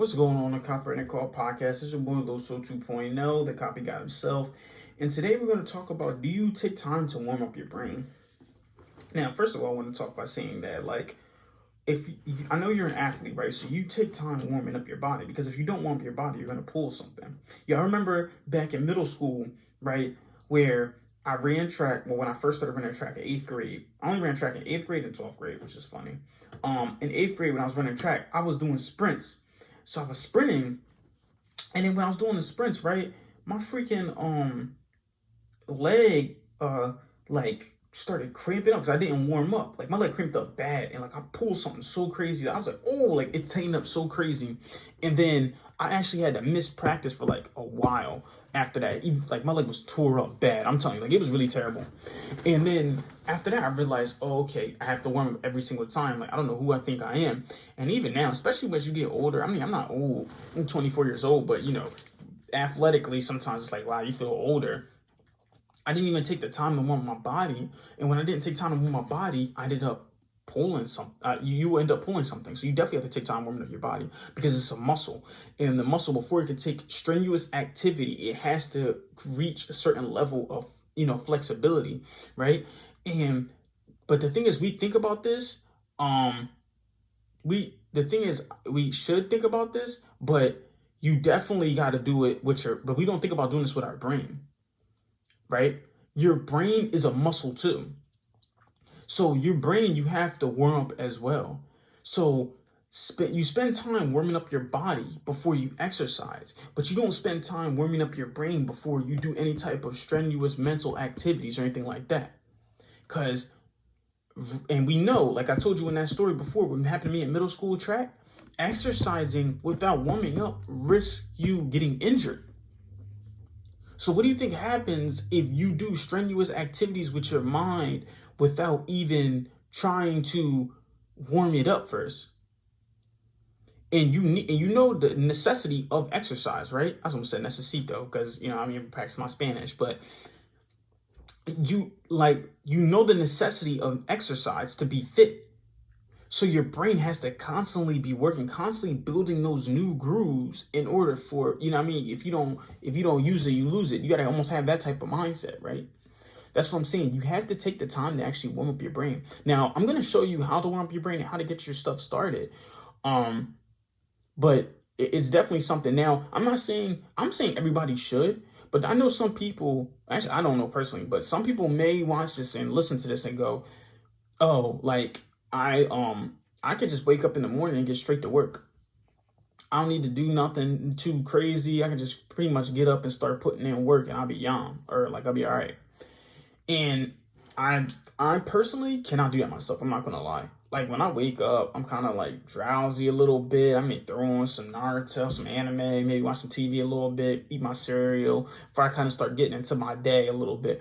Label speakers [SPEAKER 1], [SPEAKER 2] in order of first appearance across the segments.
[SPEAKER 1] What's going on, the Copyright Call podcast? It's your boy Loso 2.0, the copy guy himself. And today we're going to talk about, do you take time to warm up your brain? Now, first of all, I want to talk by saying that, I know you're an athlete, right? So you take time warming up your body, because if you don't warm up your body, you're going to pull something. Yeah, I remember back in middle school, right, where I ran track. Well, when I first started running track in 8th grade, I only ran track in 8th grade and 12th grade, which is funny. In 8th grade, when I was running track, I was doing sprints. So I was sprinting, and then when I was doing the sprints, right, my freaking leg started cramping up because I didn't warm up. Like, my leg cramped up bad, and I pulled something so crazy that I was like, oh, like it tightened up so crazy. And then I actually had to miss practice for like a while after that. Even, like, my leg was tore up bad. I'm telling you, like, it was really terrible. And then after that, I realized, oh, okay, I have to warm up every single time. Like, I don't know who I think I am. And even now, especially as you get older, I mean, I'm not old. I'm 24 years old, but athletically, sometimes it's like, wow, you feel older. I didn't even take the time to warm my body. And when I didn't take time to warm my body, I ended up pulling something. You end up pulling something. So you definitely have to take time warming up your body, because it's a muscle. And the muscle, before it can take strenuous activity, it has to reach a certain level of, flexibility, right? But the thing is, we think about this. We should think about this, but you definitely got to do it but we don't think about doing this with our brain, right? Your brain is a muscle too. So your brain, you have to warm up as well. So you spend time warming up your body before you exercise, but you don't spend time warming up your brain before you do any type of strenuous mental activities or anything like that. And we know, like I told you in that story before, what happened to me in middle school track, exercising without warming up risks you getting injured. So what do you think happens if you do strenuous activities with your mind without even trying to warm it up first? And you know the necessity of exercise, right? I was gonna say necesito, because I'm even practicing my Spanish, but you know the necessity of exercise to be fit. So your brain has to constantly be working, constantly building those new grooves in order for, if you don't use it, you lose it. You got to almost have that type of mindset, right? That's what I'm saying. You have to take the time to actually warm up your brain. Now, I'm going to show you how to warm up your brain and how to get your stuff started. But it's definitely something. Now, I'm saying everybody should, but I know some people, actually, I don't know personally, but some people may watch this and listen to this and go, oh, like, I could just wake up in the morning and get straight to work. I don't need to do nothing too crazy. I can just pretty much get up and start putting in work, and I'll be I'll be all right. And I personally cannot do that myself. I'm not gonna lie. Like, when I wake up, I'm kind of like drowsy a little bit. I may throw on some Naruto, some anime, maybe watch some TV a little bit, eat my cereal before I kind of start getting into my day a little bit.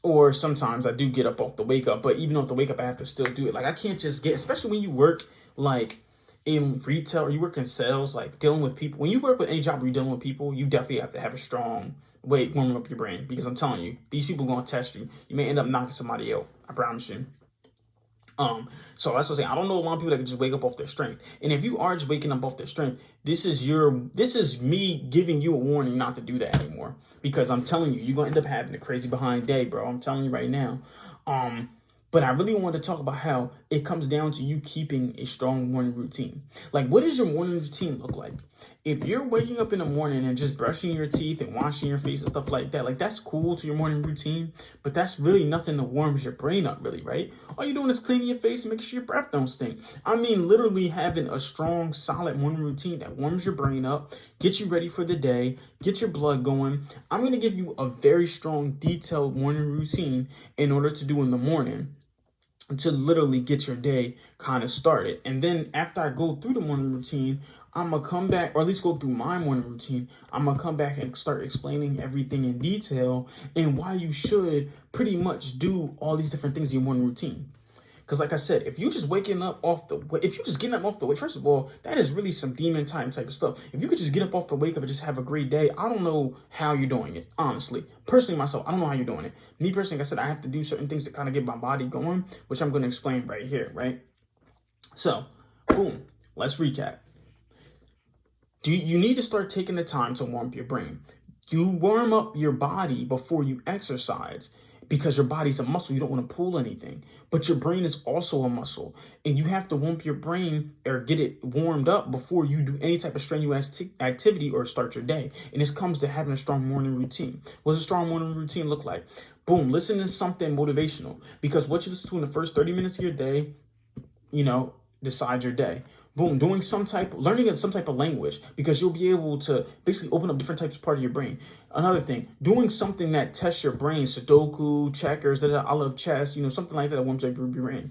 [SPEAKER 1] Or sometimes I do get up off the wake up, but even off the wake up, I have to still do it. Like, I can't just especially when you work like in retail or you work in sales, like dealing with people. When you work with any job where you're dealing with people, you definitely have to have a strong way warming up your brain, because I'm telling you, these people are going to test you. You may end up knocking somebody out. I promise you. So that's what I'm saying. I don't know a lot of people that can just wake up off their strength. And if you are just waking up off their strength, this is me giving you a warning not to do that anymore. Because I'm telling you, you're gonna end up having a crazy behind day, bro. I'm telling you right now. But I really wanted to talk about how it comes down to you keeping a strong morning routine. Like, what does your morning routine look like? If you're waking up in the morning and just brushing your teeth and washing your face and stuff like that, like, that's cool to your morning routine, but that's really nothing that warms your brain up, really, right? All you're doing is cleaning your face and making sure your breath don't stink. I mean, literally having a strong, solid morning routine that warms your brain up, gets you ready for the day, get your blood going. I'm going to give you a very strong, detailed morning routine in order to do in the morning, to literally get your day kind of started. And then after I go through the morning routine, I'm going to come back, or at least go through my morning routine. I'm going to come back and start explaining everything in detail and why you should pretty much do all these different things in your morning routine. Because like I said, if you just getting up off the way, first of all, that is really some demon time type of stuff. If you could just get up off the wake up and just have a great day, I don't know how you're doing it, honestly. Personally, myself, I don't know how you're doing it. Me personally, like I said, I have to do certain things to kind of get my body going, which I'm going to explain right here, right? So, boom, let's recap. You need to start taking the time to warm up your brain. You warm up your body before you exercise because your body's a muscle. You don't want to pull anything, but your brain is also a muscle, and you have to warm up your brain or get it warmed up before you do any type of strenuous activity or start your day. And this comes to having a strong morning routine. What does a strong morning routine look like? Boom, listen to something motivational, because what you listen to in the first 30 minutes of your day, decides your day. Boom, learning some type of language, because you'll be able to basically open up different types of part of your brain. Another thing, doing something that tests your brain, Sudoku, checkers, I love chess, something like that warms up your brain.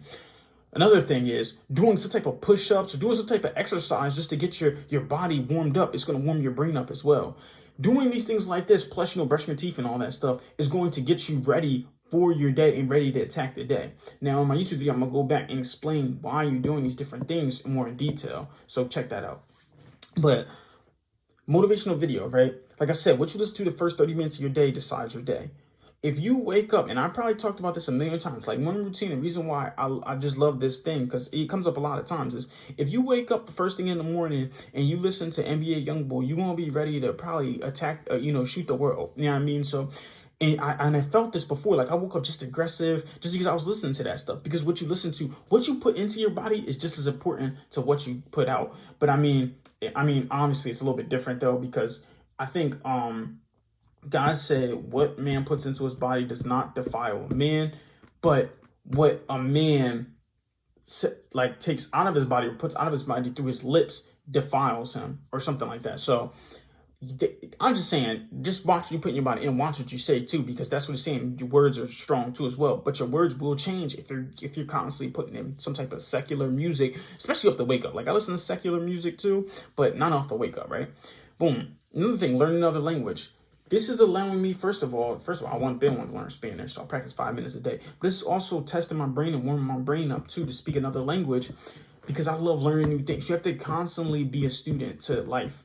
[SPEAKER 1] Another thing is doing some type of push-ups or doing some type of exercise just to get your body warmed up. It's going to warm your brain up as well. Doing these things like this, plus, brushing your teeth and all that stuff, is going to get you ready for your day and ready to attack the day. Now, on my YouTube video, I'm going to go back and explain why you're doing these different things more in detail. So check that out. But motivational video, right? Like I said, what you listen to the first 30 minutes of your day decides your day. If you wake up, and I probably talked about this a million times, like morning routine, the reason why I just love this thing, because it comes up a lot of times, is if you wake up the first thing in the morning and you listen to NBA Youngboy, you're going to be ready to probably attack, shoot the world. You know what I mean? So, and I felt this before, like I woke up just aggressive just because I was listening to that stuff. Because what you listen to, what you put into your body is just as important to what you put out. But I mean, honestly, it's a little bit different though, because I think, God said what man puts into his body does not defile a man, but what a man takes out of his body or puts out of his body through his lips defiles him, or something like that. So I'm just saying, just watch what you put in your body and watch what you say too, because that's what it's saying. Your words are strong too as well, but your words will change if you're constantly putting in some type of secular music, especially off the wake up. Like I listen to secular music too, but not off the wake up, right? Boom. Another thing, learn another language. This is allowing me, first of all, I want to learn Spanish, so I practice 5 minutes a day. But this is also testing my brain and warming my brain up too to speak another language, because I love learning new things. You have to constantly be a student to life.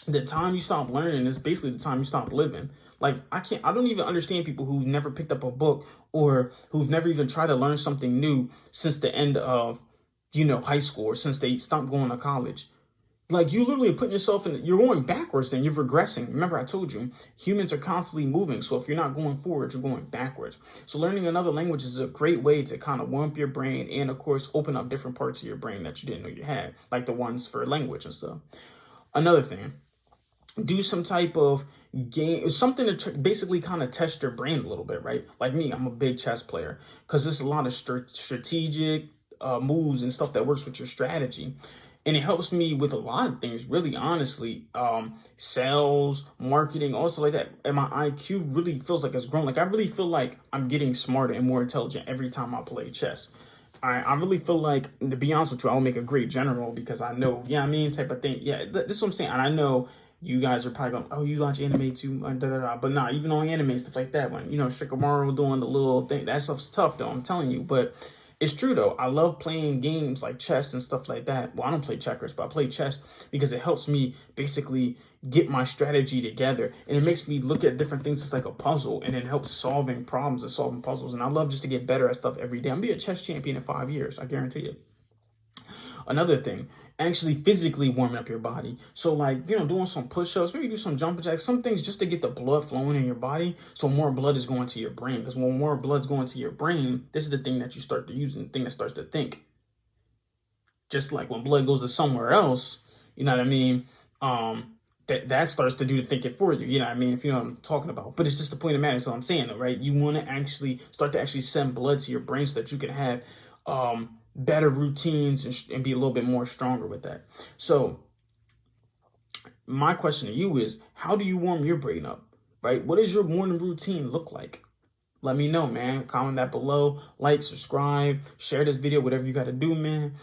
[SPEAKER 1] The time you stop learning is basically the time you stop living. Like I don't even understand people who've never picked up a book or who've never even tried to learn something new since the end of, high school, or since they stopped going to college. Like you literally putting yourself you're going backwards, then you're regressing. Remember, I told you, humans are constantly moving. So if you're not going forward, you're going backwards. So learning another language is a great way to kind of warm up your brain and, of course, open up different parts of your brain that you didn't know you had, like the ones for language and stuff. Another thing, do some type of game, something to basically kind of test your brain a little bit, right? Like me, I'm a big chess player, because there's a lot of strategic moves and stuff that works with your strategy. And it helps me with a lot of things, really, honestly. Sales, marketing, also like that. And my IQ really feels like it's grown. Like I really feel like I'm getting smarter and more intelligent every time I play chess. I really feel like, to be honest with you, I'll make a great general, because I know, type of thing. Yeah, this is what I'm saying. And I know you guys are probably going, oh, you watch anime too, But nah, even on anime, stuff like that, when, Shikamaru doing the little thing, that stuff's tough though, I'm telling you. But it's true though. I love playing games like chess and stuff like that. Well, I don't play checkers, but I play chess because it helps me basically get my strategy together. And it makes me look at different things as like a puzzle, and it helps solving problems and solving puzzles. And I love just to get better at stuff every day. I'm gonna be a chess champion in 5 years. I guarantee it. Another thing, actually physically warming up your body. So like, doing some push-ups, maybe do some jumping jacks, some things just to get the blood flowing in your body, so more blood is going to your brain. Because when more blood's going to your brain, this is the thing that you start to use and the thing that starts to think. Just like when blood goes to somewhere else, you know what I mean? That starts to do the thinking for you, you know what I mean? If you know what I'm talking about. But it's just the point of the matter, so I'm saying though, right? You want to actually start to actually send blood to your brain so that you can have better routines and be a little bit more stronger with that. So my question to you is, how do you warm your brain up, right? What does your morning routine look like? Let me know, man. Comment that below. Like, subscribe, share this video, whatever you got to do, man.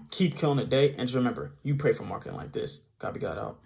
[SPEAKER 1] Keep killing the day. And just remember, you pray for marketing like this. God be God out.